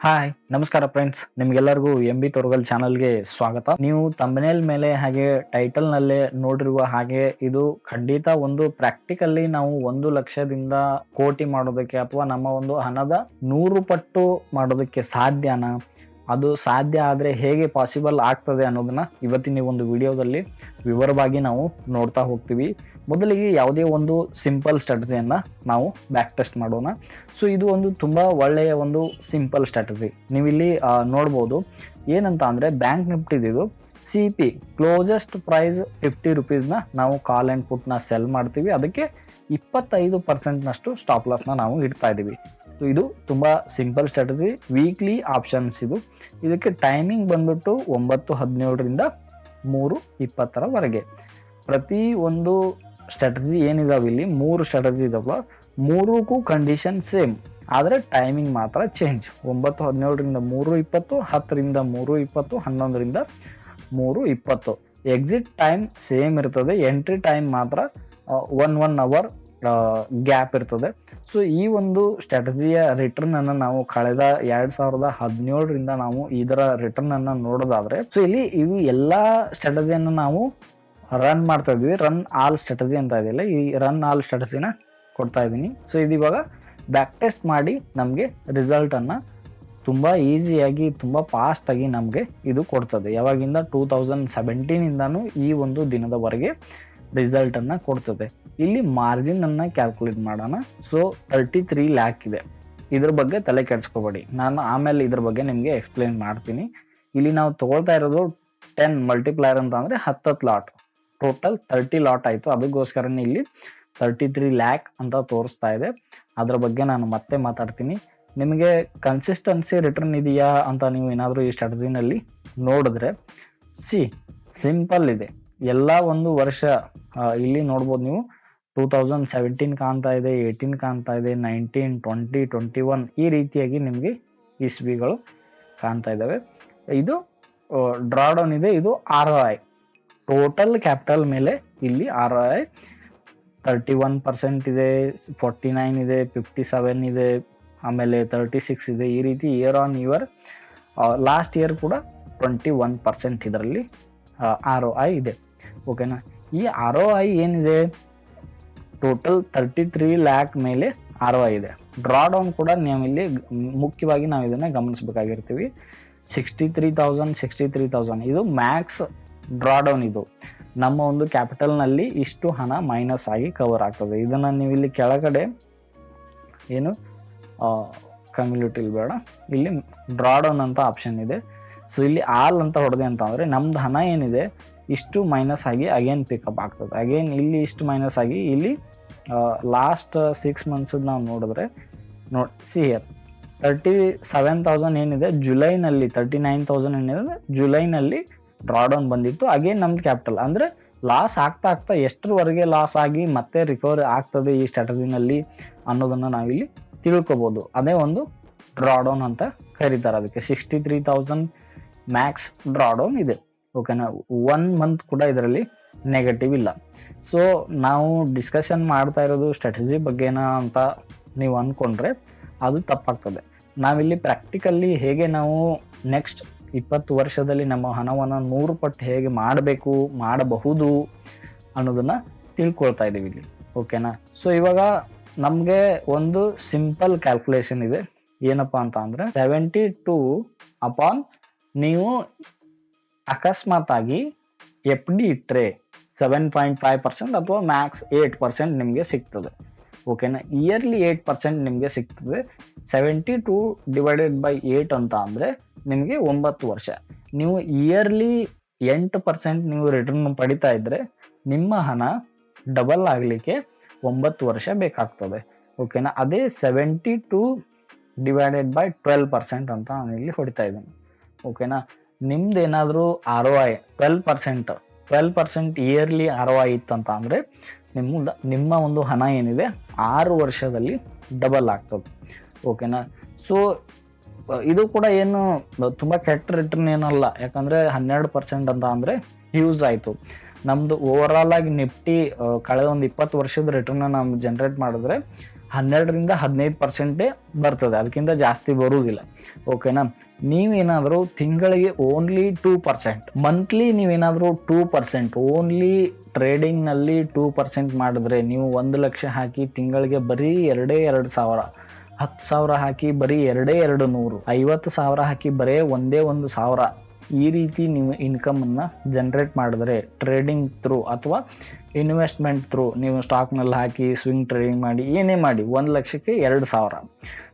Hi ನಮಸ್ಕಾರ friends, ನಿಮ್ಗೆಲ್ಲರಿಗೂ MB ತೊರಗಲ್ ಚಾನಲ್ಗೆ ಸ್ವಾಗತ. ನೀವು ಥಂಬ್ನೇಲ್ ಮೇಲೆ ಹಾಗೆ ಟೈಟಲ್ ನಲ್ಲೇ ನೋಡಿರುವ ಹಾಗೆ ಇದು ಖಂಡಿತ ಒಂದು ಪ್ರಾಕ್ಟಿಕಲ್ಲಿ ನಾವು 1,00,000ದಿಂದ ಕೋಟಿ ಮಾಡೋದಕ್ಕೆ ಅಥವಾ ನಮ್ಮ ಒಂದು ಹಣದ 100 ಪಟ್ಟು ಮಾಡೋದಕ್ಕೆ ಸಾಧ್ಯನಾ? ಅದು ಸಾಧ್ಯ ಆದರೆ ಹೇಗೆ ಪಾಸಿಬಲ್ ಆಗ್ತದೆ ಅನ್ನೋದನ್ನ ಇವತ್ತಿನ ಒಂದು ವಿಡಿಯೋದಲ್ಲಿ ವಿವರವಾಗಿ ನಾವು ನೋಡ್ತಾ ಹೋಗ್ತೀವಿ. ಮೊದಲಿಗೆ ಯಾವುದೇ ಒಂದು ಸಿಂಪಲ್ ಸ್ಟ್ರಾಟಜಿಯನ್ನ ನಾವು ಬ್ಯಾಕ್ ಟೆಸ್ಟ್ ಮಾಡೋಣ. ಸೊ ಇದು ಒಂದು ತುಂಬಾ ಒಳ್ಳೆಯ ಒಂದು ಸಿಂಪಲ್ ಸ್ಟ್ರಾಟಜಿ. ನೀವಿಲ್ಲಿ ನೋಡ್ಬೋದು ಏನಂತ ಅಂದ್ರೆ ಬ್ಯಾಂಕ್ ನಿಫ್ಟಿದು CP ಕ್ಲೋಸೆಸ್ಟ್ ಪ್ರೈಸ್ 50 ರುಪೀಸ್ನ ನಾವು ಕಾಲ್ ಆ್ಯಂಡ್ ಪುಟ್ನ ಸೆಲ್ ಮಾಡ್ತೀವಿ. ಅದಕ್ಕೆ 25% ಸ್ಟಾಪ್ ಲಾಸ್ನ ನಾವು ಇಡ್ತಾ ಇದ್ದೀವಿ. ಸೊ ಇದು ತುಂಬಾ ಸಿಂಪಲ್ ಸ್ಟ್ರಾಟಜಿ, ವೀಕ್ಲಿ ಆಪ್ಷನ್ಸ್ ಇದು. ಇದಕ್ಕೆ ಟೈಮಿಂಗ್ ಬಂದ್ಬಿಟ್ಟು 9:17ರಿಂದ 3:20 ಪ್ರತಿ ಒಂದು ಸ್ಟ್ರಾಟಜಿ ಏನಿದಾವೆ ಇಲ್ಲಿ 3 ಸ್ಟ್ರಾಟಜಿ ಇದಾವಲ್ಲ, 3ಕ್ಕೂ ಕಂಡೀಷನ್ ಸೇಮ್, ಆದರೆ ಟೈಮಿಂಗ್ ಮಾತ್ರ ಚೇಂಜ್. 9:17ರಿಂದ 3:20, 10ರಿಂದ 3:20, 11ರಿಂದ 3:20. ಎಕ್ಸಿಟ್ ಟೈಮ್ ಸೇಮ್ ಇರ್ತದೆ, ಎಂಟ್ರಿ ಟೈಮ್ ಮಾತ್ರ 1 ಅವರ್ ಗ್ಯಾಪ್ ಇರ್ತದೆ. ಸೊ ಈ ಒಂದು ಸ್ಟ್ರಾಟಜಿಯ ರಿಟರ್ನ್ ಅನ್ನು ನಾವು ಕಳೆದ 2017ರಿಂದ ನಾವು ಇದರ ರಿಟರ್ನ್ ಅನ್ನ ನೋಡೋದಾದ್ರೆ, ಸೊ ಇಲ್ಲಿ ಇವು ಎಲ್ಲಾ ಸ್ಟ್ರಾಟಜಿಯನ್ನು ನಾವು ರನ್ ಮಾಡ್ತಾ ಇದ್ವಿ. ರನ್ ಆಲ್ ಸ್ಟ್ರಾಟಜಿ ಅಂತ ಇದೆಯಲ್ಲ, ಈ ರನ್ ಆಲ್ ಸ್ಟ್ರಾಟಜಿನ ಕೊಡ್ತಾ ಇದ್ದೀನಿ. ಸೊ ಇದು ಇವಾಗ ಬ್ಯಾಕ್ ಟೆಸ್ಟ್ ಮಾಡಿ ನಮಗೆ ರಿಸಲ್ಟ್ ಅನ್ನ ತುಂಬಾ ಈಸಿಯಾಗಿ ತುಂಬಾ ಫಾಸ್ಟ್ ಆಗಿ ನಮಗೆ ಇದು ಕೊಡ್ತದೆ. ಯಾವಾಗಿಂದ 2017ಇಂದಾನು ಈ ಒಂದು ದಿನದವರೆಗೆ ರಿಸಲ್ಟ್ ಅನ್ನ ಕೊಡ್ತದೆ. ಇಲ್ಲಿ ಮಾರ್ಜಿನ್ ಅನ್ನ ಕ್ಯಾಲ್ಕುಲೇಟ್ ಮಾಡೋಣ. ಸೊ 33 ಲ್ಯಾಕ್ ಇದೆ. ಇದ್ರ ಬಗ್ಗೆ ತಲೆ ಕೆಡಿಸ್ಕೋಬೇಡಿ, ನಾನು ಆಮೇಲೆ ಇದ್ರ ಬಗ್ಗೆ ನಿಮ್ಗೆ ಎಕ್ಸ್ಪ್ಲೇನ್ ಮಾಡ್ತೀನಿ. ಇಲ್ಲಿ ನಾವು ತಗೊಳ್ತಾ ಇರೋದು 10 ಮಲ್ಟಿಪ್ಲೈರ್ ಅಂತ ಅಂದ್ರೆ 10 ಲಾಟ್, ಟೋಟಲ್ 30 ಲಾಟ್ ಆಯ್ತು. ಅದಕ್ಕೋಸ್ಕರನೇ ಇಲ್ಲಿ 33 ಲ್ಯಾಕ್ ಅಂತ ತೋರಿಸ್ತಾ ಇದೆ. ಅದ್ರ ಬಗ್ಗೆ ನಾನು ಮತ್ತೆ ಮಾತಾಡ್ತೀನಿ. ನಿಮಗೆ ಕನ್ಸಿಸ್ಟೆನ್ಸಿ ರಿಟರ್ನ್ ಇದೆಯಾ ಅಂತ ನೀವು ಏನಾದರೂ ಈ ಸ್ಟ್ರಾಟಜಿನಲ್ಲಿ ನೋಡಿದ್ರೆ, ಸಿಂಪಲ್ ಇದೆ. ಎಲ್ಲ ಒಂದು ವರ್ಷ ಇಲ್ಲಿ ನೋಡ್ಬೋದು ನೀವು. 2017 ಕಾಣ್ತಾ ಇದೆ, 18 ಕಾಣ್ತಾ ಇದೆ, 19, 20, 21 ಈ ರೀತಿಯಾಗಿ ನಿಮಗೆ ಇಸ್ವಿಗಳು ಕಾಣ್ತಾ ಇದ್ದಾವೆ. ಇದು ಡ್ರಾಡೌನ್ ಇದೆ, ಇದು ROI ಟೋಟಲ್ ಕ್ಯಾಪಿಟಲ್ ಮೇಲೆ. ಇಲ್ಲಿ ROI 31% ಇದೆ, 49 ಇದೆ, 57 ಇದೆ, ಆಮೇಲೆ 36 ಇದೆ. ಈ ರೀತಿ year on year, last year ಕೂಡ 21% ಇದರಲ್ಲಿ ROI ಇದೆ. ಓಕೆನಾ? ಈ ROI ಏನಿದೆ, ಟೋಟಲ್ 33 ಲ್ಯಾಕ್ ಮೇಲೆ ROI ಇದೆ. ಡ್ರಾಡೌನ್ ಕೂಡ ನಾವಿಲ್ಲಿ ಮುಖ್ಯವಾಗಿ ನಾವು ಇದನ್ನ ಗಮನಿಸಬೇಕಾಗಿರ್ತೀವಿ. 63,000 ಇದು ಮ್ಯಾಕ್ಸ್ ಡ್ರಾಡೌನ್. ಇದು ನಮ್ಮ ಒಂದು ಕ್ಯಾಪಿಟಲ್ ನಲ್ಲಿ ಇಷ್ಟು ಹಣ ಮೈನಸ್ ಆಗಿ ಕವರ್ ಆಗ್ತದೆ. ಇದನ್ನ ನೀವು ಇಲ್ಲಿ ಕೆಳಗಡೆ ಏನು ಕಮ್ಯುನಿಟಿ ಬೇಡ, ಇಲ್ಲಿ ಡ್ರಾಡೌನ್ ಅಂತ ಆಪ್ಷನ್ ಇದೆ. ಸೊ ಇಲ್ಲಿ ಆಲ್ ಅಂತ ಹೊಡೆದೆ ಅಂತ ಅಂದ್ರೆ ನಮ್ದು ಹಣ ಏನಿದೆ ಇಷ್ಟು ಮೈನಸ್ ಆಗಿ ಅಗೇನ್ ಪಿಕಪ್ ಆಗ್ತದೆ. ಅಗೇನ್ ಇಲ್ಲಿ ಇಷ್ಟು ಮೈನಸ್ ಆಗಿ ಇಲ್ಲಿ ಲಾಸ್ಟ್ 6 ಮಂತ್ಸ್ ನಾವು ನೋಡಿದ್ರೆ ಹಿಯರ್ 37,000 ಏನಿದೆ ಜುಲೈನಲ್ಲಿ, 39,000 ಏನಿದೆ ಜುಲೈನಲ್ಲಿ ಡ್ರಾಡೌನ್ ಬಂದಿತ್ತು. ಅಗೇನ್ ನಮ್ದು ಕ್ಯಾಪಿಟಲ್ ಅಂದ್ರೆ ಲಾಸ್ ಆಗ್ತಾ ಆಗ್ತಾ ಎಷ್ಟರವರೆಗೆ ಲಾಸ್ ಆಗಿ ಮತ್ತೆ ರಿಕವರಿ ಆಗ್ತದೆ ಈ ಸ್ಟ್ರಾಟಜಿನಲ್ಲಿ ಅನ್ನೋದನ್ನ ನಾವಿಲ್ಲಿ ತಿಳ್ಕೊಬಹುದು. ಅದೇ ಒಂದು ಡ್ರಾಡೌನ್ ಅಂತ ಕರೀತಾರೆ. ಅದಕ್ಕೆ 63,000 ಮ್ಯಾಕ್ಸ್ ಡ್ರಾಡೌನ್ ಇದೆ. ಓಕೆನಾ? 1 ಮಂತ್ ಕೂಡ ಇದರಲ್ಲಿ ನೆಗೆಟಿವ್ ಇಲ್ಲ. ಸೊ ನಾವು ಡಿಸ್ಕಷನ್ ಮಾಡ್ತಾ ಇರೋದು ಸ್ಟ್ರಾಟಜಿ ಬಗ್ಗೆನಾ ಅಂತ ನೀವು ಅಂದ್ಕೊಂಡ್ರೆ ಅದು ತಪ್ಪಾಗ್ತದೆ. ನಾವಿಲ್ಲಿ ಪ್ರಾಕ್ಟಿಕಲ್ಲಿ ಹೇಗೆ ನಾವು ನೆಕ್ಸ್ಟ್ 20 ವರ್ಷದಲ್ಲಿ ನಮ್ಮ ಹಣವನ್ನು 100 ಪಟ್ಟು ಹೇಗೆ ಮಾಡಬಹುದು ಅನ್ನೋದನ್ನ ತಿಳ್ಕೊಳ್ತಾ ಇದ್ದೀವಿ ಇಲ್ಲಿ. ಓಕೆನಾ? ಸೊ ಇವಾಗ ನಮಗೆ ಒಂದು ಸಿಂಪಲ್ ಕ್ಯಾಲ್ಕುಲೇಷನ್ ಇದೆ. ಏನಪ್ಪಾ ಅಂತ ಅಂದ್ರೆ 72 ಅಪಾನ್ ನೀವು ಅಕಸ್ಮಾತ್ ಆಗಿ FD ಇಟ್ಟರೆ 7.5% ಅಥವಾ ಮ್ಯಾಕ್ಸ್ 8% ನಿಮಗೆ ಸಿಗ್ತದೆ. ಓಕೆನಾ? ಇಯರ್ಲಿ 8% ನಿಮಗೆ ಸಿಗ್ತದೆ. 72 ಡಿವೈಡೆಡ್ ಬೈ 8 ಅಂತ ಅಂದ್ರೆ ನಿಮಗೆ 9 ವರ್ಷ. ನೀವು ಇಯರ್ಲಿ 8% ನೀವು ರಿಟರ್ನ್ ಪಡಿತಾ ಇದ್ರೆ ನಿಮ್ಮ ಹಣ ಡಬಲ್ ಆಗ್ಲಿಕ್ಕೆ 9 ವರ್ಷ ಬೇಕಾಗ್ತದೆ. ಓಕೆನಾ? ಅದೇ 72 ಡಿವೈಡೆಡ್ ಬೈ 12% ಅಂತ ನಾನು ಇಲ್ಲಿ ಹೊಡಿತಾ ಇದ್ದೀನಿ. ಓಕೆನಾ? ನಿಮ್ದು ಏನಾದರೂ ROI 12% ಇಯರ್ಲಿ ROI ಇತ್ತಂತ ಅಂದ್ರೆ ನಿಮ್ಮ ಒಂದು ಹಣ ಏನಿದೆ 6 ವರ್ಷದಲ್ಲಿ ಡಬಲ್ ಆಗ್ತದೆ. ಓಕೆನಾ? ಸೊ ಇದು ಕೂಡ ಏನು ತುಂಬಾ ಕೆಟ್ಟ ರಿಟರ್ನ್ ಏನಲ್ಲ, ಯಾಕಂದ್ರೆ 12% ಅಂತ ಅಂದ್ರೆ ಯೂಸ್ ಆಯ್ತು. ನಮ್ದು ಓವರ್ ಆಲ್ ಆಗಿ ನಿಫ್ಟಿ ಕಳೆದ ಒಂದು 20 ವರ್ಷದ ರಿಟರ್ನ್ ನಾವು ಜನರೇಟ್ ಮಾಡಿದ್ರೆ 12-15% ಬರ್ತದೆ, ಅದಕ್ಕಿಂತ ಜಾಸ್ತಿ ಬರುವುದಿಲ್ಲ. ಓಕೆನಾ. ನೀವೇನಾದರೂ ತಿಂಗಳಿಗೆ ಓನ್ಲಿ 2%, ಮಂತ್ಲಿ ನೀವೇನಾದರೂ 2% ಓನ್ಲಿ ಟ್ರೇಡಿಂಗ್ನಲ್ಲಿ 2% ಮಾಡಿದ್ರೆ, ನೀವು 1 ಲಕ್ಷ ಹಾಕಿ ತಿಂಗಳಿಗೆ ಬರೀ 2,000, 10,000 ಹಾಕಿ ಬರೀ 2,200, 50,000 ಹಾಕಿ ಬರೀ 1,000, ಈ ರೀತಿ ನೀವು ಇನ್ಕಮನ್ನು ಜನರೇಟ್ ಮಾಡಿದ್ರೆ ಟ್ರೇಡಿಂಗ್ ಥ್ರೂ ಅಥವಾ ಇನ್ವೆಸ್ಟ್ಮೆಂಟ್ ಥ್ರೂ, ನೀವು ಸ್ಟಾಕ್ನಲ್ಲಿ ಹಾಕಿ ಸ್ವಿಂಗ್ ಟ್ರೇಡಿಂಗ್ ಮಾಡಿ ಏನೇ ಮಾಡಿ 1 ಲಕ್ಷಕ್ಕೆ 2,000.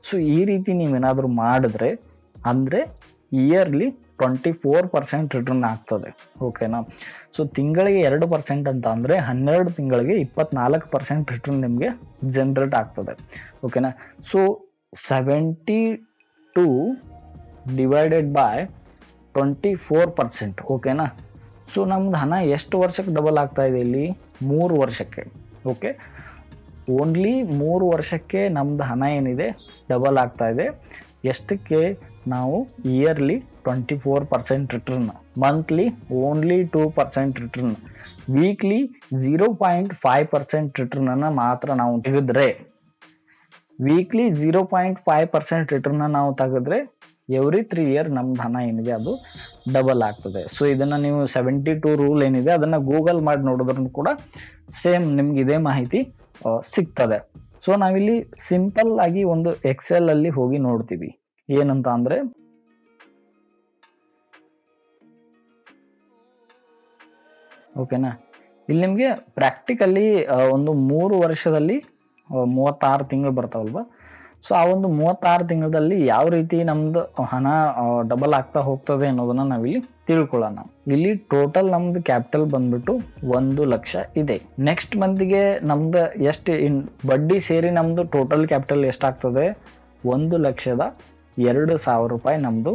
ಸೊ ಈ ರೀತಿ ನೀವೇನಾದರೂ ಮಾಡಿದ್ರೆ ಅಂದರೆ ಇಯರ್ಲಿ 24% ರಿಟರ್ನ್ ಆಗ್ತದೆ. ಓಕೆನಾ. ಸೊ ತಿಂಗಳಿಗೆ 2% ಅಂತ ಅಂದರೆ 12 ತಿಂಗಳಿಗೆ 24% ರಿಟರ್ನ್ ನಿಮಗೆ ಜನರೇಟ್ ಆಗ್ತದೆ. ಓಕೆನಾ. So 72 divided by 24%. ಓಕೆನಾ. ಸೊ ನಮ್ದು ಹಣ ಎಷ್ಟು ವರ್ಷಕ್ಕೆ ಡಬಲ್ ಆಗ್ತಾ ಇದೆ ಇಲ್ಲಿ? 3 ವರ್ಷಕ್ಕೆ. ಓಕೆ, ಓನ್ಲಿ 3 ವರ್ಷಕ್ಕೆ ನಮ್ದು ಹಣ ಏನಿದೆ ಡಬಲ್ ಆಗ್ತಾ ಇದೆ. ಎಷ್ಟಕ್ಕೆ? ನಾವು yearly 24% return, monthly only 2% return, weekly 0.5% ರಿಟರ್ನನ್ನು ಮಾತ್ರ ನಾವು ತೆಗೆದ್ರೆ, ವೀಕ್ಲಿ 0.5% ರಿಟರ್ನ್ ನಾವು ತೆಗೆದ್ರೆ ಎವ್ರಿ 3 ಇಯರ್ ನಮ್ದು ಹಣ ಏನಿದೆ ಅದು ಡಬಲ್ ಆಗ್ತದೆ. ಸೊ ಇದನ್ನು ನೀವು 72 ರೂಲ್ ಏನಿದೆ ಅದನ್ನು ಗೂಗಲ್ ಮಾಡಿ ನೋಡಿದ್ರೂ ಕೂಡ ಸೇಮ್ ನಿಮ್ಗೆ ಇದೇ ಮಾಹಿತಿ ಸಿಗ್ತದೆ. ಸೊ ನಾವಿಲ್ಲಿ ಸಿಂಪಲ್ ಆಗಿ ಒಂದು ಎಕ್ಸೆಲ್ ಅಲ್ಲಿ ಹೋಗಿ ನೋಡ್ತೀವಿ. ಏನಂತ ಅಂದ್ರೆ, ಓಕೆನಾ, ಇಲ್ಲಿ ನಿಮಗೆ ಪ್ರಾಕ್ಟಿಕಲಿ ಒಂದು 3 ವರ್ಷದಲ್ಲಿ 36 ತಿಂಗಳು ಬರ್ತಾವಲ್ವಾ. ಸೊ ಆ ಒಂದು 36 ತಿಂಗಳಲ್ಲಿ ಯಾವ ರೀತಿ ನಮ್ದು ಹಣ ಡಬಲ್ ಆಗ್ತಾ ಹೋಗ್ತದೆ ಅನ್ನೋದನ್ನ ನಾವಿಲ್ಲಿ ತಿಳ್ಕೊಳ್ಳೋಣ. ಇಲ್ಲಿ ಟೋಟಲ್ ನಮ್ದು ಕ್ಯಾಪಿಟಲ್ ಬಂದ್ಬಿಟ್ಟು 1 ಲಕ್ಷ ಇದೆ. ನೆಕ್ಸ್ಟ್ ಮಂತ್ಗೆ ನಮ್ದು ಎಷ್ಟು ಬಡ್ಡಿ ಸೇರಿ ನಮ್ದು ಟೋಟಲ್ ಕ್ಯಾಪಿಟಲ್ ಎಷ್ಟಾಗ್ತದೆ? 1,02,000 ರೂಪಾಯಿ ನಮ್ದು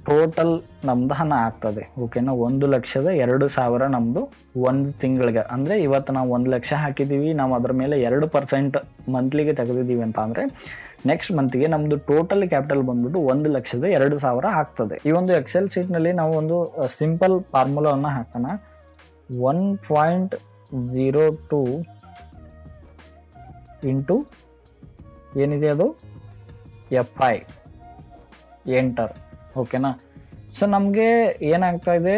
ಟೋಟಲ್ ನಮ್ದು ಹಣ ಆಗ್ತದೆ. ಓಕೆನಾ. 1,02,000 ನಮ್ದು ಒಂದು ತಿಂಗಳಿಗೆ, ಅಂದ್ರೆ ಇವತ್ತು ನಾವು 1 ಲಕ್ಷ ಹಾಕಿದೀವಿ, ನಾವು ಅದ್ರ ಮೇಲೆ 2% ಮಂತ್ಲಿಗೆ ತೆಗೆದಿದ್ದೀವಿ ಅಂತ ಅಂದ್ರೆ ನೆಕ್ಸ್ಟ್ ಮಂತ್ಗೆ ನಮ್ದು ಟೋಟಲ್ ಕ್ಯಾಪಿಟಲ್ ಬಂದ್ಬಿಟ್ಟು 1,02,000 ಆಗ್ತದೆ. ಈ ಒಂದು ಎಕ್ಸೆಲ್ ಶೀಟ್ ನಲ್ಲಿ ನಾವು ಒಂದು ಸಿಂಪಲ್ ಫಾರ್ಮುಲಾವನ್ನು ಹಾಕೋಣ. 1.02 ಇಂಟು ಏನಿದೆ ಅದು FI ಎಂಟರ್. ಓಕೆನಾ. ಸೊ ನಮಗೆ ಏನಾಗ್ತಾ ಇದೆ,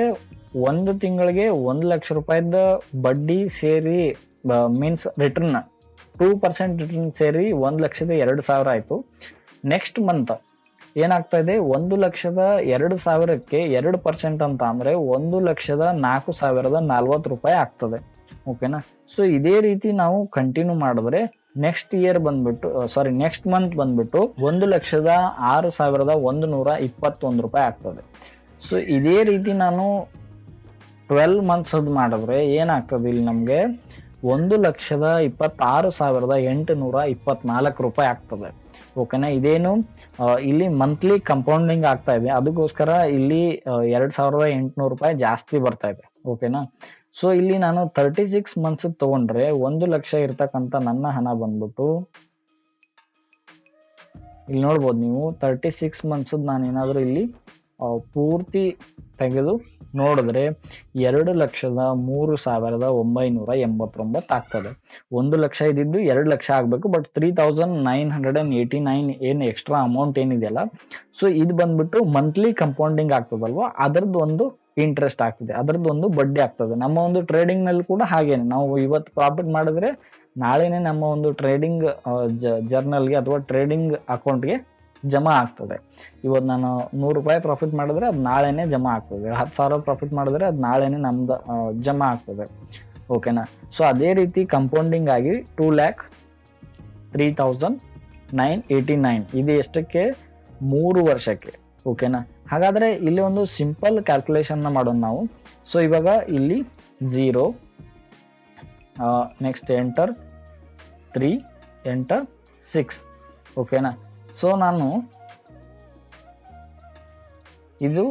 ಒಂದು ತಿಂಗಳಿಗೆ 1 ಲಕ್ಷ ರೂಪಾಯಿದ ಬಡ್ಡಿ ಸೇರಿ ಮೀನ್ಸ್ ರಿಟರ್ನ್ 2% ರಿಟರ್ನ್ ಸೇರಿ 1,02,000 ಆಯಿತು. ನೆಕ್ಸ್ಟ್ ಮಂತ್ ಏನಾಗ್ತಾ ಇದೆ, 1,02,000ಕ್ಕೆ 2% ಅಂತ ಅಂದರೆ 1,04,040 ರೂಪಾಯಿ ಆಗ್ತದೆ. ಓಕೆನಾ. ಸೊ ಇದೇ ರೀತಿ ನಾವು ಕಂಟಿನ್ಯೂ ಮಾಡಿದ್ರೆ ನೆಕ್ಸ್ಟ್ ಇಯರ್ ಬಂದ್ಬಿಟ್ಟು ನೆಕ್ಸ್ಟ್ ಮಂತ್ ಬಂದ್ಬಿಟ್ಟು 1,06,121 ರೂಪಾಯಿ ಆಗ್ತದೆ. ಸೊ ಇದೇ ರೀತಿ ನಾನು 12 ಮಂತ್ಸ್ ಮಾಡಿದ್ರೆ ಏನಾಗ್ತದೆ, ಇಲ್ಲಿ ನಮಗೆ 1,26,824 ರೂಪಾಯಿ ಆಗ್ತದೆ. ಓಕೆನಾ. ಇದೇನು ಇಲ್ಲಿ ಮಂತ್ಲಿ ಕಂಪೌಂಡಿಂಗ್ ಆಗ್ತಾ ಇದೆ, ಅದಕ್ಕೋಸ್ಕರ ಇಲ್ಲಿ 2,800 ರೂಪಾಯಿ ಜಾಸ್ತಿ ಬರ್ತಾ ಇದೆ. ಓಕೆನಾ. ಸೊ ಇಲ್ಲಿ ನಾನು 36 ಮಂತ್ಸ್ ತಗೊಂಡ್ರೆ 1 ಲಕ್ಷ ಇರ್ತಕ್ಕಂಥ ನನ್ನ ಹಣ ಬಂದ್ಬಿಟ್ಟು ಇಲ್ಲಿ ನೋಡ್ಬೋದು ನೀವು. 36 ಮಂತ್ಸ್ ನಾನೇನಾದ್ರೂ ಇಲ್ಲಿ ಪೂರ್ತಿ ತೆಗೆದು ನೋಡಿದ್ರೆ 2,03,989 ಆಗ್ತದೆ. 1 ಲಕ್ಷ ಇದ್ದಿದ್ದು 2 ಲಕ್ಷ ಆಗ್ಬೇಕು, ಬಟ್ 3,989 ಏನು ಎಕ್ಸ್ಟ್ರಾ ಅಮೌಂಟ್ ಏನಿದೆಯಲ್ಲ, ಸೊ ಇದು ಬಂದ್ಬಿಟ್ಟು ಮಂತ್ಲಿ ಕಂಪೌಂಡಿಂಗ್ ಆಗ್ತದಲ್ವಾ, ಅದರದ್ದು ಒಂದು ಇಂಟ್ರೆಸ್ಟ್ ಆಗ್ತದೆ, ಅದರದ್ದು ಒಂದು ಬಡ್ಡಿ ಆಗ್ತದೆ. ನಮ್ಮ ಒಂದು ಟ್ರೇಡಿಂಗ್ ನಲ್ಲಿ ಕೂಡ ಹಾಗೇನೆ, ನಾವು ಇವತ್ತು ಪ್ರಾಫಿಟ್ ಮಾಡಿದ್ರೆ ನಾಳೆನೆ ನಮ್ಮ ಒಂದು ಟ್ರೇಡಿಂಗ್ ಜರ್ನಲ್ಗೆ ಅಥವಾ ಟ್ರೇಡಿಂಗ್ ಅಕೌಂಟ್ಗೆ ಜಮಾ ಆಗ್ತದೆ. ಇವತ್ತು ನಾನು 100 ರೂಪಾಯಿ ಪ್ರಾಫಿಟ್ ಮಾಡಿದ್ರೆ ಅದು ನಾಳೆನೆ ಜಮಾ ಆಗ್ತದೆ, 10,000 ಪ್ರಾಫಿಟ್ ಮಾಡಿದ್ರೆ ಅದು ನಾಳೆನೆ ನಮ್ದು ಜಮಾ ಆಗ್ತದೆ. ಓಕೆನಾ. ಸೊ ಅದೇ ರೀತಿ ಕಂಪೌಂಡಿಂಗ್ ಆಗಿ 2,03,989 ಇದು ಎಷ್ಟಕ್ಕೆ? 3 ವರ್ಷಕ್ಕೆ. ಓಕೆನಾ. ಹಾಗಾದ್ರೆ ಇಲ್ಲಿ ಒಂದು ಸಿಂಪಲ್ ಕ್ಯಾಲ್ಕುಲೇಷನ್ ಮಾಡೋಣ ನಾವು. ಸೊ ಇವಾಗ ಇಲ್ಲಿ 0 ನೆಕ್ಸ್ಟ್ ಎಂಟರ್ 3 ಎಂಟರ್ 6. ಓಕೆನಾ. ಸೊ ನಾನು ಇದು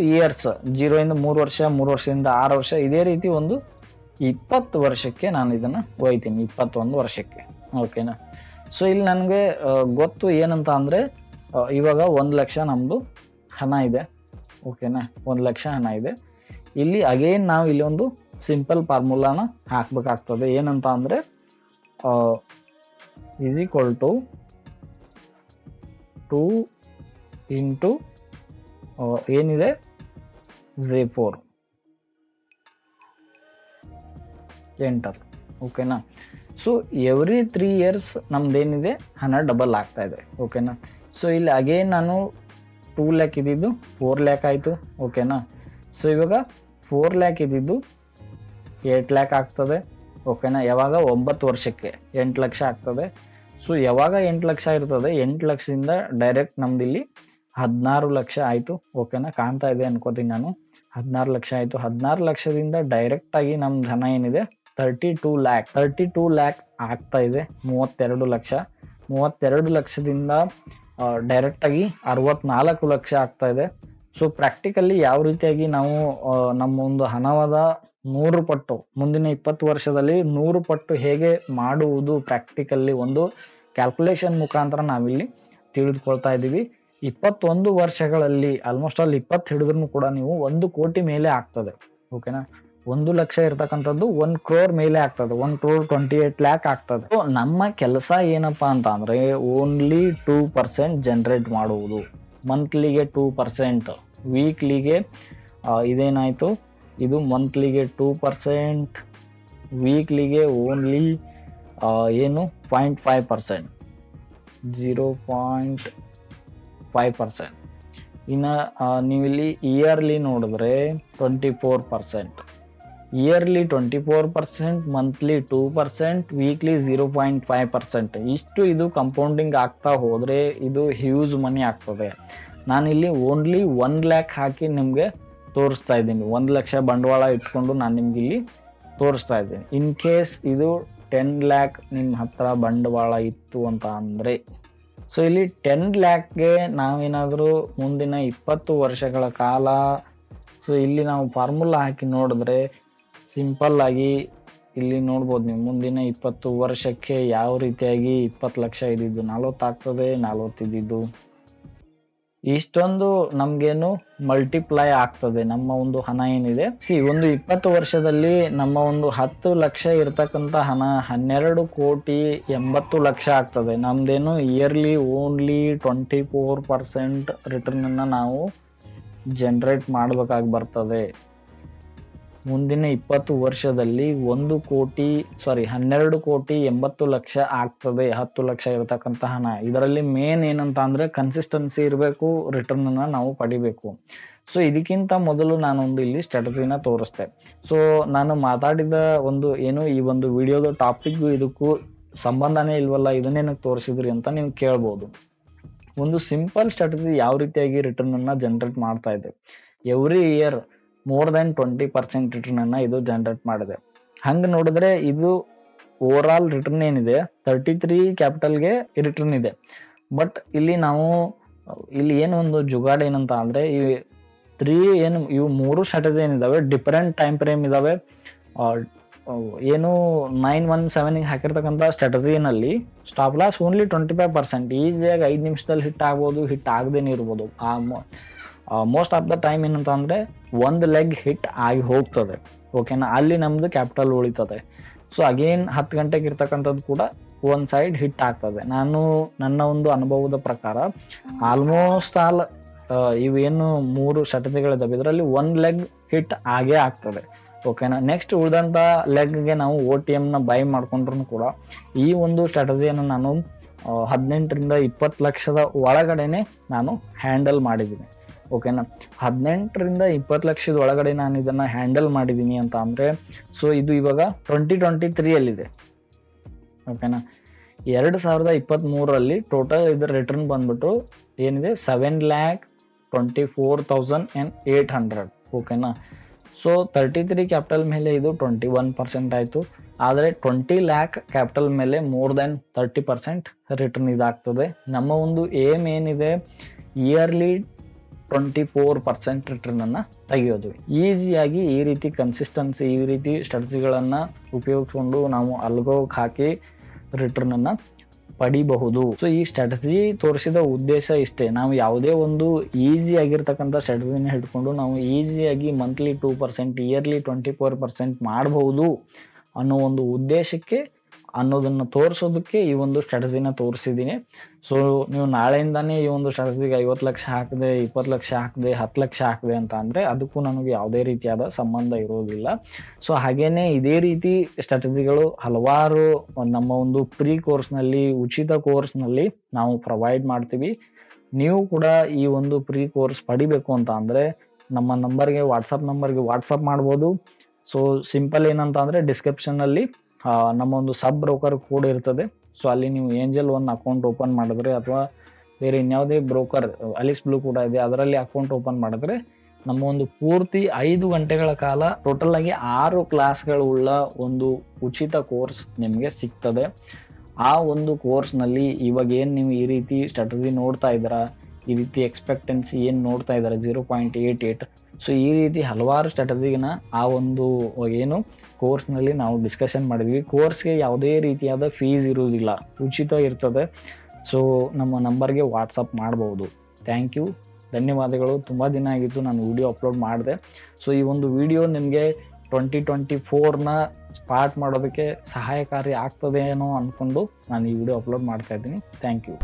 ಇಯರ್ಸ್ 0 ಇಂದ 3 ವರ್ಷ, 3 ವರ್ಷದಿಂದ 6 ವರ್ಷ, ಇದೇ ರೀತಿ ಒಂದು 20 ವರ್ಷಕ್ಕೆ ನಾನು ಇದನ್ನ ಒಯ್ತೀನಿ, 21 ವರ್ಷಕ್ಕೆ. ಓಕೆನಾ. ಸೊ ಇಲ್ಲಿ ನನಗೆ ಗೊತ್ತು ಏನಂತ ಅಂದ್ರೆ, ಇವಾಗ 1 ಲಕ್ಷ ನಮ್ದು ಹಣ ಇದೆ. ಓಕೆನಾ. 1 ಲಕ್ಷ ಹಣ ಇದೆ. ಇಲ್ಲಿ ಅಗೇನ್ ನಾವು ಇಲ್ಲಿ ಒಂದು ಸಿಂಪಲ್ ಫಾರ್ಮುಲಾನ ಹಾಕ್ಬೇಕಾಗ್ತದೆ. ಏನಂತ ಅಂದ್ರೆ ಈಸ್ ಈಕ್ವಲ್ ಟು 2 ಇಂಟು ಏನಿದೆ J4 ಎಂಟರ್. ಓಕೆನಾ. ಸೊ ಎವ್ರಿ 3 years ನಮ್ದೇನಿದೆ ಹಣ ಡಬಲ್ ಆಗ್ತಾ ಇದೆ. ಓಕೆನಾ. ಸೊ ಇಲ್ಲಿ ಅಗೇನ್ ನಾನು 2 lakh ಇದ್ದಿದ್ದು 4 lakh ಆಯಿತು. ಓಕೆನಾ. ಸೊ ಇವಾಗ 4 lakh ಇದ್ದಿದ್ದು 8 lakh ಆಗ್ತದೆ. ಓಕೆನಾ. ಯಾವಾಗ 9 ವರ್ಷಕ್ಕೆ 8 ಲಕ್ಷ ಆಗ್ತದೆ. ಸೊ ಯಾವಾಗ 8 ಲಕ್ಷ ಇರ್ತದೆ, 8 ಲಕ್ಷದಿಂದ ಡೈರೆಕ್ಟ್ ನಮ್ದಿಲ್ಲಿ 16 ಲಕ್ಷ ಆಯಿತು. ಓಕೆನಾ. ಕಾಣ್ತಾ ಇದೆ ಅನ್ಕೋತೀನಿ ನಾನು. 16 ಲಕ್ಷ ಆಯಿತು. 16 ಲಕ್ಷದಿಂದ ಡೈರೆಕ್ಟ್ ಆಗಿ ನಮ್ದು ಹಣ ಏನಿದೆ 32 lakh ಆಗ್ತಾ ಇದೆ. 32 ಲಕ್ಷ. 32 ಲಕ್ಷದಿಂದ ಡೈರೆಕ್ಟ್ ಆಗಿ 64 ಲಕ್ಷ ಆಗ್ತಾ ಇದೆ. ಸೊ ಪ್ರಾಕ್ಟಿಕಲಿ ಯಾವ ರೀತಿಯಾಗಿ ನಾವು ನಮ್ಮ ಒಂದು ಹಣವಾದ 100 ಪಟ್ಟು ಮುಂದಿನ 20 ವರ್ಷದಲ್ಲಿ 100 ಪಟ್ಟು ಹೇಗೆ ಮಾಡುವುದು ಪ್ರಾಕ್ಟಿಕಲ್ಲಿ ಒಂದು ಕ್ಯಾಲ್ಕುಲೇಷನ್ ಮುಖಾಂತರ ನಾವಿಲ್ಲಿ ತಿಳಿದುಕೊಳ್ತಾ ಇದ್ದೀವಿ. 21 ವರ್ಷಗಳಲ್ಲಿ ಆಲ್ಮೋಸ್ಟ್ ಆಲ್ 20 ಹಿಡಿದ್ರೂ ಕೂಡ ನೀವು 1 ಕೋಟಿ ಮೇಲೆ ಆಗ್ತದೆ. ಓಕೆನಾ. 1 ಲಕ್ಷ ಇರ್ತಕ್ಕಂಥದ್ದು 1 crore ಮೇಲೆ ಆಗ್ತದೆ. 1 crore 28 lakh ಆಗ್ತದೆ. ಸೊ ನಮ್ಮ ಕೆಲಸ ಏನಪ್ಪಾ ಅಂತ ಅಂದ್ರೆ ಓನ್ಲಿ 2% ಜನರೇಟ್ ಮಾಡುವುದು. ಮಂತ್ಲಿಗೆ 2%, ವೀಕ್ಲಿಗೆ ಇದೇನಾಯ್ತು, ಇದು ಮಂತ್ಲಿಗೆ 2%, ವೀಕ್ಲಿಗೆ ಓನ್ಲಿ ಏನು 0.5%, 0.5%. ಇನ್ನು ನೀವಿಲ್ಲಿ ಇಯರ್ಲಿ ನೋಡಿದ್ರೆ 24%, ಇಯರ್ಲಿ 24%, ಮಂತ್ಲಿ 2%, ವೀಕ್ಲಿ 0.5%. ಇಷ್ಟು ಇದು ಕಂಪೌಂಡಿಂಗ್ ಆಗ್ತಾ ಹೋದರೆ ಇದು ಹ್ಯೂಜ್ ಮನಿ ಆಗ್ತದೆ. ನಾನಿಲ್ಲಿ ಓನ್ಲಿ 1 lakh ಹಾಕಿ ನಿಮಗೆ ತೋರಿಸ್ತಾ ಇದ್ದೀನಿ. 1 ಲಕ್ಷ ಬಂಡವಾಳ ಇಟ್ಕೊಂಡು ನಾನು ನಿಮ್ಗೆ ಇಲ್ಲಿ ತೋರಿಸ್ತಾ ಇದ್ದೀನಿ. ಇನ್ ಕೇಸ್ ಇದು 10 lakh ನಿಮ್ಮ ಹತ್ರ ಬಂಡವಾಳ ಇತ್ತು ಅಂತ ಅಂದರೆ, ಸೊ ಇಲ್ಲಿ 10 lakhಗೆ ನಾವೇನಾದರೂ ಮುಂದಿನ 20 ವರ್ಷಗಳ ಕಾಲ, ಸೊ ಇಲ್ಲಿ ನಾವು ಫಾರ್ಮುಲಾ ಹಾಕಿ ನೋಡಿದ್ರೆ ಸಿಂಪಲ್ ಆಗಿ ಇಲ್ಲಿ ನೋಡ್ಬೋದು ನೀವು. ಮುಂದಿನ 20 ವರ್ಷಕ್ಕೆ ಯಾವ ರೀತಿಯಾಗಿ 20 ಲಕ್ಷ ಇದ್ದಿದ್ದು 40 ಆಗ್ತದೆ, 40 ಇದ್ದಿದ್ದು ಇಷ್ಟೊಂದು ನಮ್ಗೇನು ಮಲ್ಟಿಪ್ಲೈ ಆಗ್ತದೆ ನಮ್ಮ ಒಂದು ಹಣ ಏನಿದೆ. ಒಂದು 20 ವರ್ಷದಲ್ಲಿ ನಮ್ಮ ಒಂದು 10 ಲಕ್ಷ ಇರ್ತಕ್ಕಂಥ ಹಣ 12 ಕೋಟಿ 80 ಲಕ್ಷ ಆಗ್ತದೆ. ನಮ್ದೇನು ಇಯರ್ಲಿ ಓನ್ಲಿ 24% ರಿಟರ್ನ್ ಅನ್ನ ನಾವು ಜನರೇಟ್ ಮಾಡಬೇಕಾಗಿ ಬರ್ತದೆ. ಮುಂದಿನ 20 ವರ್ಷದಲ್ಲಿ 12 ಕೋಟಿ 80 ಲಕ್ಷ ಆಗ್ತದೆ 10 ಲಕ್ಷ ಇರತಕ್ಕಂಥ ಹಣ. ಇದರಲ್ಲಿ ಮೇನ್ ಏನಂತ ಅಂದ್ರೆ ಕನ್ಸಿಸ್ಟೆನ್ಸಿ ಇರಬೇಕು, ರಿಟರ್ನ್ ಅನ್ನ ನಾವು ಪಡಿಬೇಕು. ಸೊ ಇದಕ್ಕಿಂತ ಮೊದಲು ನಾನೊಂದು ಇಲ್ಲಿ ಸ್ಟ್ರಾಟಜಿನ ತೋರಿಸ್ತೆ. ಸೊ ನಾನು ಮಾತಾಡಿದ ಒಂದು ಏನು ಈ ಒಂದು ವಿಡಿಯೋದ ಟಾಪಿಕ್ಗೂ ಇದಕ್ಕೂ ಸಂಬಂಧನೇ ಇಲ್ವಲ್ಲ, ಇದನ್ನೇನಕ್ಕೆ ತೋರಿಸಿದ್ರಿ ಅಂತ ನೀವು ಕೇಳ್ಬೋದು. ಒಂದು ಸಿಂಪಲ್ ಸ್ಟ್ರಾಟಜಿ ಯಾವ ರೀತಿಯಾಗಿ ರಿಟರ್ನ್ ಅನ್ನ ಜನರೇಟ್ ಮಾಡ್ತಾ ಇದೆ. Every year more than 20% return ಅನ್ನ ಇದು ಜನರೇಟ್ ಮಾಡಿದೆ. ಹಂಗೆ ನೋಡಿದ್ರೆ ಇದು ಓವರ್ ಆಲ್ ರಿಟರ್ನ್ ಏನಿದೆ 33 ಕ್ಯಾಪಿಟಲ್ಗೆ ರಿಟರ್ನ್ ಇದೆ. ಬಟ್ ಇಲ್ಲಿ ನಾವು ಇಲ್ಲಿ ಏನು ಒಂದು ಜುಗಾಡ್ ಏನಂತ ಅಂದ್ರೆ ಇವು 3 ಸ್ಟ್ರಾಟಜಿ ಏನಿದಾವೆ ಡಿಫರೆಂಟ್ ಟೈಮ್ ಫ್ರೇಮ್ ಇದಾವೆ. ಏನು 917 ಹಾಕಿರ್ತಕ್ಕಂಥ ಸ್ಟ್ರಾಟಜಿನಲ್ಲಿ ಸ್ಟಾಪ್ ಲಾಸ್ ಓನ್ಲಿ 25%. ಈಸಿಯಾಗಿ 5 ನಿಮಿಷದಲ್ಲಿ ಹಿಟ್ ಆಗ್ಬೋದು, ಹಿಟ್ ಆಗದೇನೆ ಇರ್ಬೋದು. ಮೋಸ್ಟ್ ಆಫ್ ದ ಟೈಮ್ ಏನಂತ ಅಂದ್ರೆ 1 ಲೆಗ್ ಹಿಟ್ ಆಗಿ ಹೋಗ್ತದೆ. ಓಕೆನಾ. ಅಲ್ಲಿ ನಮ್ದು ಕ್ಯಾಪಿಟಲ್ ಉಳಿತದೆ. ಸೊ ಅಗೇನ್ 10 ಗಂಟೆಗೆ ಇರ್ತಕ್ಕಂಥದ್ದು ಕೂಡ ಒಂದ್ ಸೈಡ್ ಹಿಟ್ ಆಗ್ತದೆ. ನಾನು ನನ್ನ ಒಂದು ಅನುಭವದ ಪ್ರಕಾರ ಆಲ್ಮೋಸ್ಟ್ ಆಲ್ ಇವೇನು 3 ಸ್ಟ್ರಾಟಜಿಗಳಿದ್ದಾವೆ ಇದರಲ್ಲಿ 1 ಲೆಗ್ ಹಿಟ್ ಆಗೇ ಆಗ್ತದೆ. ಓಕೆನಾ. ನೆಕ್ಸ್ಟ್ ಉಳಿದಂಥ ಲೆಗ್ಗೆ ನಾವು OTM ನ ಬೈ ಮಾಡ್ಕೊಂಡ್ರು ಕೂಡ ಈ ಒಂದು ಸ್ಟ್ರಾಟಜಿಯನ್ನು ನಾನು 18ರಿಂದ 20 ಲಕ್ಷದ ಒಳಗಡೆನೆ ನಾನು ಹ್ಯಾಂಡಲ್ ಮಾಡಿದ್ದೀನಿ. ಓಕೆನಾ. 18ರಿಂದ 20 ಲಕ್ಷದ ಒಳಗಡೆ ನಾನು ಇದನ್ನ ಹ್ಯಾಂಡಲ್ ಮಾಡಿದ್ದೀನಿ ಅಂತ ಅಂದ್ರೆ ಸೊ ಇದು ಇವಾಗ 2023 ಓಕೆನಾ. 2023 ಟೋಟಲ್ ಇದರ ರಿಟರ್ನ್ ಬಂದ್ಬಿಟ್ಟು ಏನಿದೆ 7,24,800. ಓಕೆನಾ. ಸೊ 33 ಕ್ಯಾಪಿಟಲ್ ಮೇಲೆ ಇದು 21% ಆಯಿತು. ಆದರೆ 20 lakh ಕ್ಯಾಪಿಟಲ್ ಮೇಲೆ ಮೋರ್ ದೆನ್ 30% ರಿಟರ್ನ್ ಇದಾಗ್ತದೆ. ನಮ್ಮ ಒಂದು ಏಮ್ ಏನಿದೆ ಇಯರ್ಲಿ 24% ರಿಟರ್ನ್ ಅನ್ನ ತೆಗೆಯೋದು. ಈಸಿಯಾಗಿ ಈ ರೀತಿ ಕನ್ಸಿಸ್ಟೆನ್ಸಿ ಈ ರೀತಿ ಸ್ಟ್ರಾಟಜಿಗಳನ್ನ ಉಪಯೋಗಿಸ್ಕೊಂಡು ನಾವು ಅಲ್ಗೋಗ್ ಹಾಕಿ ರಿಟರ್ನ್ ಅನ್ನ ಪಡಿಬಹುದು. ಸೊ ಈ ಸ್ಟ್ರಾಟಜಿ ತೋರಿಸಿದ ಉದ್ದೇಶ ಇಷ್ಟೇ. ನಾವು ಯಾವುದೇ ಒಂದು ಈಸಿ ಆಗಿರ್ತಕ್ಕಂಥ ಸ್ಟ್ರಾಟಜಿನ ಹಿಡ್ಕೊಂಡು ನಾವು ಈಸಿಯಾಗಿ ಮಂತ್ಲಿ 2%, ಇಯರ್ಲಿ 24% ಮಾಡಬಹುದು ಅನ್ನೋ ಒಂದು ಉದ್ದೇಶಕ್ಕೆ ಅನ್ನೋದನ್ನ ತೋರಿಸೋದಕ್ಕೆ ಈ ಒಂದು ಸ್ಟ್ರಾಟಜಿನ ತೋರಿಸಿದ್ದೀನಿ. ಸೊ ನೀವು ನಾಳೆಯಿಂದಾನೇ ಈ ಒಂದು ಸ್ಟ್ರಾಟಜಿಗೆ 50 ಲಕ್ಷ ಹಾಕಿದೆ, 20 ಲಕ್ಷ ಹಾಕಿದೆ, 10 ಲಕ್ಷ ಹಾಕಿದೆ ಅಂತ ಅಂದ್ರೆ ಅದಕ್ಕೂ ನನಗೆ ಯಾವುದೇ ರೀತಿಯಾದ ಸಂಬಂಧ ಇರೋದಿಲ್ಲ. ಸೊ ಹಾಗೇನೆ ಇದೇ ರೀತಿ ಸ್ಟ್ರಾಟಜಿಗಳು ಹಲವಾರು ನಮ್ಮ ಒಂದು ಪ್ರೀ ಕೋರ್ಸ್ನಲ್ಲಿ, ಉಚಿತ ಕೋರ್ಸ್ನಲ್ಲಿ ನಾವು ಪ್ರೊವೈಡ್ ಮಾಡ್ತೀವಿ. ನೀವು ಕೂಡ ಈ ಒಂದು ಪ್ರೀ ಕೋರ್ಸ್ ಪಡಿಬೇಕು ಅಂತ ಅಂದ್ರೆ ನಮ್ಮ ನಂಬರ್ಗೆ, ವಾಟ್ಸಪ್ ಮಾಡ್ಬೋದು. ಸೊ ಸಿಂಪಲ್ ಏನಂತ ಅಂದ್ರೆ ಡಿಸ್ಕ್ರಿಪ್ಷನ್ ಅಲ್ಲಿ ನಮ್ಮ ಒಂದು ಸಬ್ ಬ್ರೋಕರ್ ಕೋಡ್ ಇರ್ತದೆ. ಸೊ ಅಲ್ಲಿ ನೀವು ಏಂಜಲ್ ಒನ್ ಅಕೌಂಟ್ ಓಪನ್ ಮಾಡಿದ್ರೆ ಅಥವಾ ಬೇರೆ ಇನ್ಯಾವುದೇ ಬ್ರೋಕರ್ ಅಲಿಸ್ ಬ್ಲೂ ಕೂಡ ಇದೆ, ಅದರಲ್ಲಿ ಅಕೌಂಟ್ ಓಪನ್ ಮಾಡಿದ್ರೆ ನಮ್ಮ ಒಂದು ಪೂರ್ತಿ 5 ಗಂಟೆಗಳ ಕಾಲ ಟೋಟಲ್ ಆಗಿ 6 ಕ್ಲಾಸ್ಗಳು ಉಳ್ಳ ಒಂದು ಉಚಿತ ಕೋರ್ಸ್ ನಿಮಗೆ ಸಿಗ್ತದೆ. ಆ ಒಂದು ಕೋರ್ಸ್ನಲ್ಲಿ ಇವಾಗ ಏನು ನೀವು ಈ ರೀತಿ ಸ್ಟ್ರಾಟಜಿ ನೋಡ್ತಾ ಇದ್ದೀರಾ, ಈ ರೀತಿ ಎಕ್ಸ್ಪೆಕ್ಟೆನ್ಸಿ ಏನು ನೋಡ್ತಾ ಇದ್ದಾರೆ 0.88, ಸೊ ಈ ರೀತಿ ಹಲವಾರು ಸ್ಟ್ರಾಟಜಿನ ಆ ಒಂದು ಏನು ಕೋರ್ಸ್ನಲ್ಲಿ ನಾವು ಡಿಸ್ಕಷನ್ ಮಾಡಿದ್ವಿ. ಕೋರ್ಸ್ಗೆ ಯಾವುದೇ ರೀತಿಯಾದ ಫೀಸ್ ಇರುವುದಿಲ್ಲ, ಉಚಿತ ಇರ್ತದೆ. ಸೊ ನಮ್ಮ ನಂಬರ್ಗೆ ವಾಟ್ಸಪ್ ಮಾಡ್ಬೋದು. ಥ್ಯಾಂಕ್ ಯು, ಧನ್ಯವಾದಗಳು. ತುಂಬ ದಿನ ಆಗಿತ್ತು ನಾನು ವಿಡಿಯೋ ಅಪ್ಲೋಡ್ ಮಾಡಿದೆ. ಸೊ ಈ ಒಂದು ವಿಡಿಯೋ ನಿಮಗೆ 2024ನ ಸ್ಟಾರ್ಟ್ ಮಾಡೋದಕ್ಕೆ ಸಹಾಯಕಾರಿ ಆಗ್ತದೆ ಏನೋ ಅಂದ್ಕೊಂಡು ನಾನು ಈ ವಿಡಿಯೋ ಅಪ್ಲೋಡ್ ಮಾಡ್ತಾ ಇದ್ದೀನಿ. Thank you.